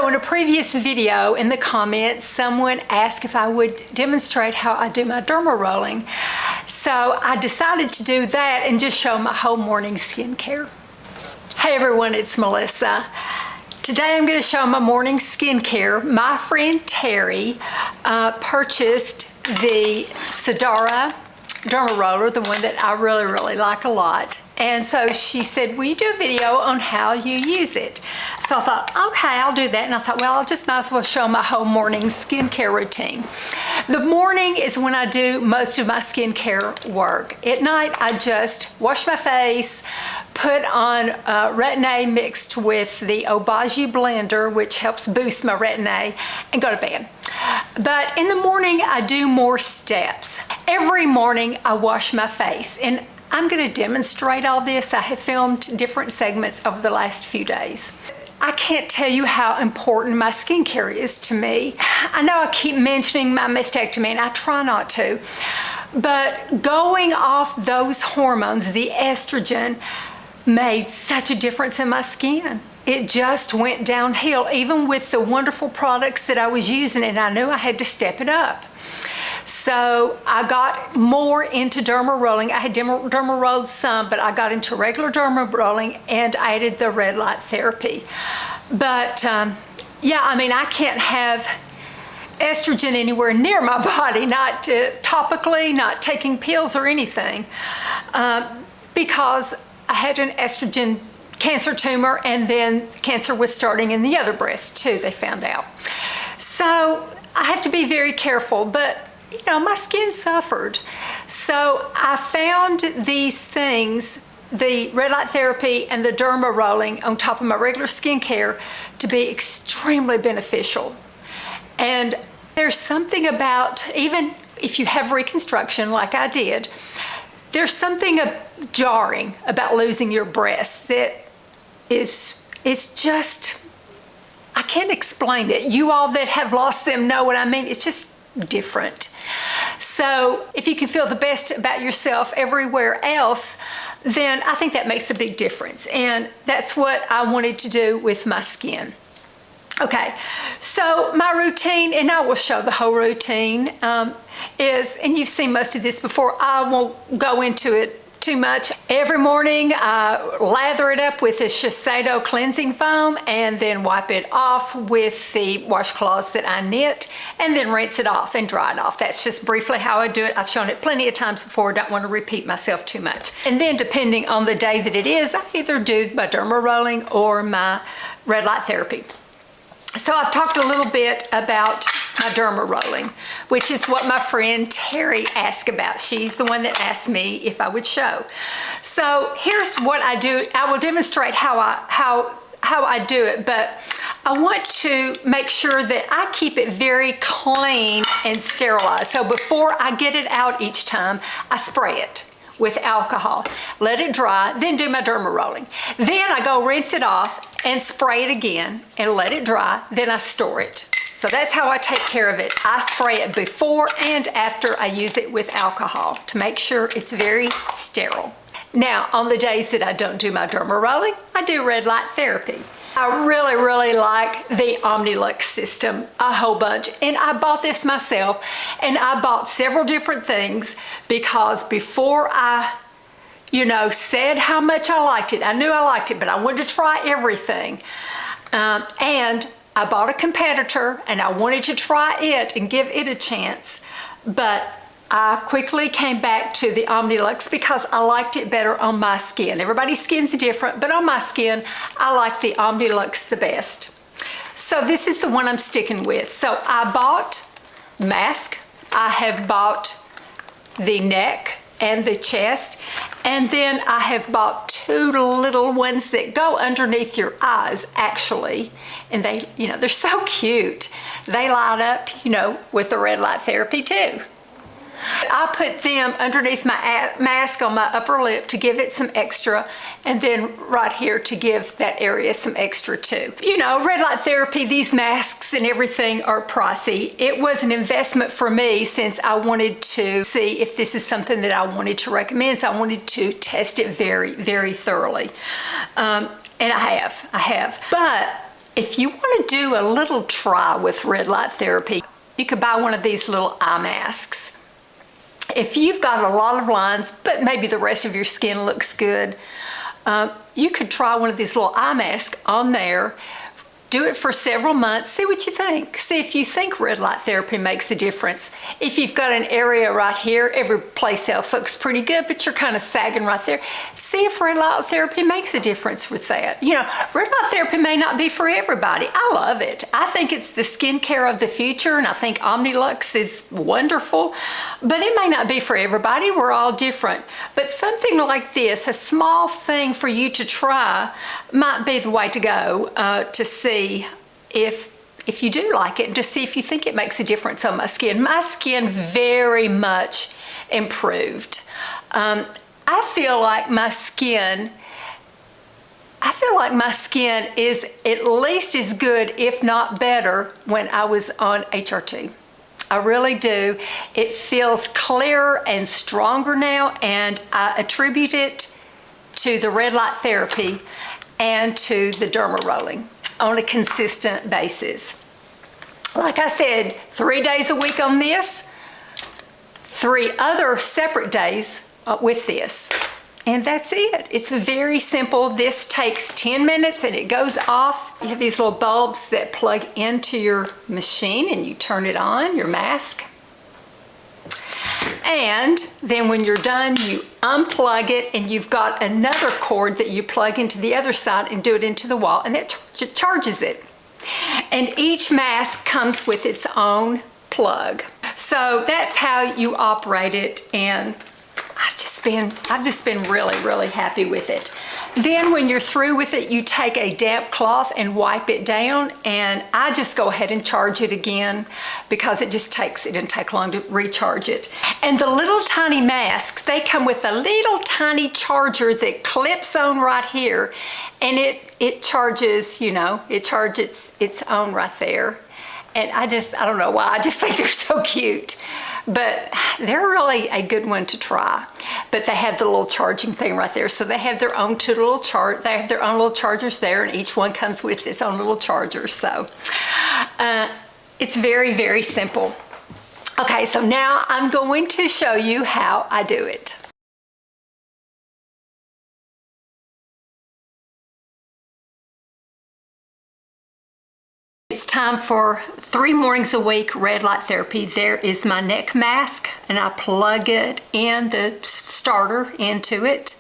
So in a previous video in the comments, someone asked if I would demonstrate how I do my derma rolling. So I decided to do that and just show my whole morning skincare. Hey everyone, it's Melissa. Today I'm going to show my morning skincare. My friend Terry purchased the Sdara derma roller, the one that I really like a lot. And so she said, will you do a video on how you use it? So I thought, okay, I'll do that. And I thought, well, I just might as well show my whole morning skincare routine. The morning is when I do most of my skincare work. At night, I just wash my face, put on Retin-A mixed with the Obagi blender, which helps boost my Retin-A, and go to bed. But in the morning, I do more steps. Every morning, I wash my face, and I'm going to demonstrate all this. I have filmed different segments over the last few days. I can't tell you how important my skincare is to me. I know I keep mentioning my mastectomy, and I try not to, but going off those hormones, the estrogen, made such a difference in my skin. It just went downhill, even with the wonderful products that I was using, and I knew I had to step it up. So I got more into derma rolling. I had derma rolled some, but I got into regular derma rolling and I added the red light therapy. But yeah, I mean, I can't have estrogen anywhere near my body, not topically, not taking pills or anything, because I had an estrogen cancer tumor, and then cancer was starting in the other breast too, they found out. So I have to be very careful, but you know, my skin suffered. So I found these things, the red light therapy and the derma rolling on top of my regular skincare, to be extremely beneficial. And there's something about, even if you have reconstruction like I did, there's something jarring about losing your breasts that is just, I can't explain it. You all that have lost them know what I mean. It's just different. So if you can feel the best about yourself everywhere else, then I think that makes a big difference. And that's what I wanted to do with my skin. Okay, so my routine, and I will show the whole routine, is, and you've seen most of this before, I won't go into it too much. Every morning I lather it up with a Shiseido cleansing foam and then wipe it off with the washcloths that I knit, and then rinse it off and dry it off. That's just briefly how I do it. I've shown it plenty of times before. I don't want to repeat myself too much. And then depending on the day that it is, I either do my derma rolling or my red light therapy. So I've talked a little bit about my derma rolling, which is what my friend Terry asked about. She's the one that asked me if I would show. So here's what I do. I will demonstrate how I do it, but I want to make sure that I keep it very clean and sterilized. So before I get it out each time, I spray it with alcohol, let it dry, then do my derma rolling. Then I go rinse it off and spray it again and let it dry, then I store it. So that's how I take care of it. I spray it before and after I use it with alcohol to make sure it's very sterile. Now, on the days that I don't do my derma rolling, I do red light therapy. I really like the Omnilux system a whole bunch, and I bought this myself, and I bought several different things because before I said how much I liked it. I knew I liked it, but I wanted to try everything. And I bought a competitor, and I wanted to try it and give it a chance. But I quickly came back to the Omnilux because I liked it better on my skin. Everybody's skin's different, but on my skin, I like the Omnilux the best. So this is the one I'm sticking with. So I bought mask. I have bought the neck and the chest, and then I have bought two little ones that go underneath your eyes, actually, and they, they're so cute. They light up, with the red light therapy too. I put them underneath my mask on my upper lip to give it some extra, and then right here to give that area some extra too. Red light therapy, these masks and everything are pricey. It was an investment for me since I wanted to see if this is something that I wanted to recommend. So I wanted to test it very thoroughly. And I have. But If you want to do a little try with red light therapy, you could buy one of these little eye masks. If you've got a lot of lines, but maybe the rest of your skin looks good, you could try one of these little eye masks on there. Do it for several months. See what you think. See if you think red light therapy makes a difference. If you've got an area right here, every place else looks pretty good, but you're kind of sagging right there. See if red light therapy makes a difference with that. You know, red light therapy may not be for everybody. I love it. I think it's the skincare of the future, and I think Omnilux is wonderful, but it may not be for everybody. We're all different. But something like this, a small thing for you to try, might be the way to go to see if you do like it, and to see if you think it makes a difference on my skin. My skin very much improved. I feel like my skin is at least as good, if not better, when I was on HRT. I really do. It feels clearer and stronger now, and I attribute it to the red light therapy and to the derma rolling on a consistent basis. Like I said, 3 days a week on this, 3 other separate days with this. And that's it. It's very simple. This takes 10 minutes and it goes off. You have these little bulbs that plug into your machine and you turn it on, your mask. And then when you're done, you unplug it, and you've got another cord that you plug into the other side and do it into the wall, and that charges it. And each mask comes with its own plug. So that's how you operate it, and I've just been really, really happy with it. Then when you're through with it, you take a damp cloth and wipe it down, and I just go ahead and charge it again because it didn't take long to recharge it. And the little tiny masks, they come with a little tiny charger that clips on right here, and it charges, you know, it charges its own right there. And I don't know why, I just think they're so cute. But they're really a good one to try. But they have the little charging thing right there. So they have their own they have their own little chargers there, and each one comes with its own little charger. So it's very, very simple. Okay, so now I'm going to show you how I do it. It's time for 3 mornings a week red light therapy. There is my neck mask, and I plug it in, the starter into it.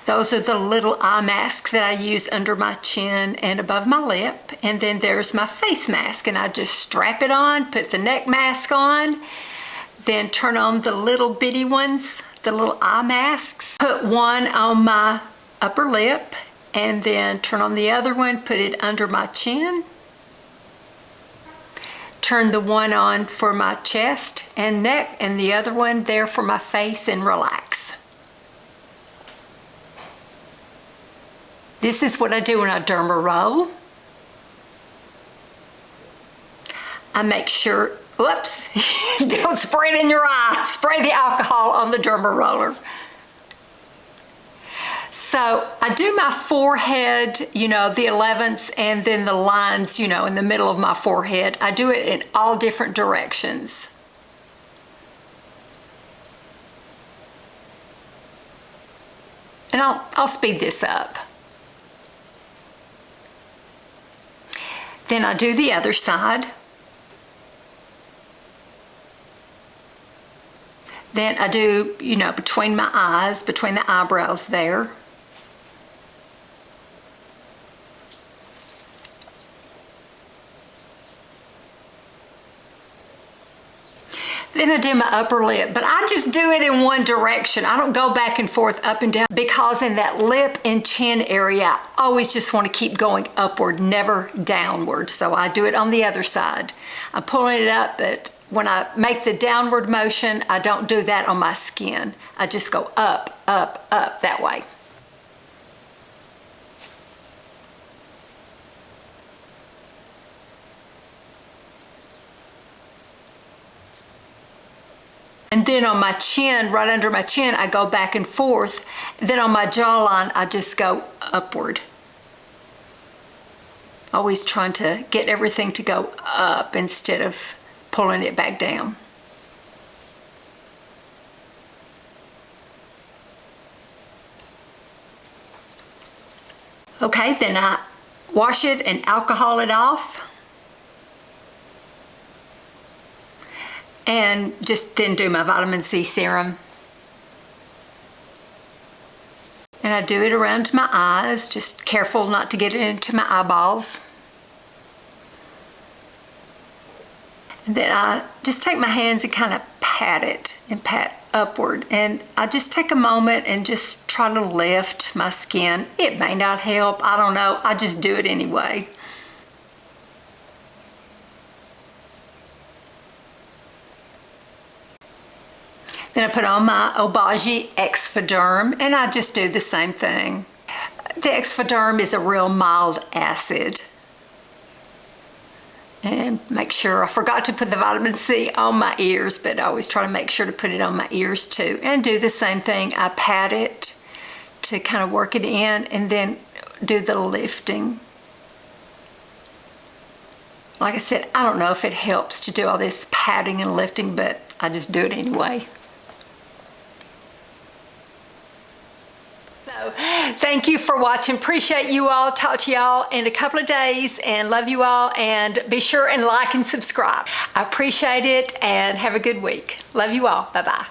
Those are the little eye masks that I use under my chin and above my lip. And then there's my face mask, and I just strap it on, put the neck mask on, then turn on the little bitty ones, the little eye masks. Put one on my upper lip, and then turn on the other one, put it under my chin. Turn the one on for my chest and neck, and the other one there for my face, and relax. This is what I do when I derma roll. I make sure, whoops, don't spray it in your eye. Spray the alcohol on the derma roller. So I do my forehead, you know, the 11ths, and then the lines, you know, in the middle of my forehead. I do it in all different directions. And I'll speed this up. Then I do the other side. Then I do, you know, between my eyes, between the eyebrows there. Then I do my upper lip, but I just do it in one direction. I don't go back and forth, up and down, because in that lip and chin area, I always just want to keep going upward, never downward. So I do it on the other side. I'm pulling it up, but when I make the downward motion, I don't do that on my skin. I just go up, up, up that way. And then on my chin, right under my chin, I go back and forth. Then on my jawline, I just go upward. Always trying to get everything to go up instead of pulling it back down. Okay, then I wash it and alcohol it off. And just then do my vitamin C serum. And I do it around my eyes, just careful not to get it into my eyeballs. And then I just take my hands and kind of pat it and pat upward. And I just take a moment and just try to lift my skin. It may not help, I don't know, I just do it anyway. Then I put on my Obagi Exfoderm, and I just do the same thing. The Exfoderm is a real mild acid. And make sure, I forgot to put the vitamin C on my ears, but I always try to make sure to put it on my ears too. And do the same thing, I pat it to kind of work it in, and then do the lifting. Like I said, I don't know if it helps to do all this patting and lifting, but I just do it anyway. So, thank you for watching. Appreciate you all. Talk to y'all in a couple of days, and love you all, and be sure and like and subscribe. I appreciate it, and have a good week. Love you all. Bye-bye.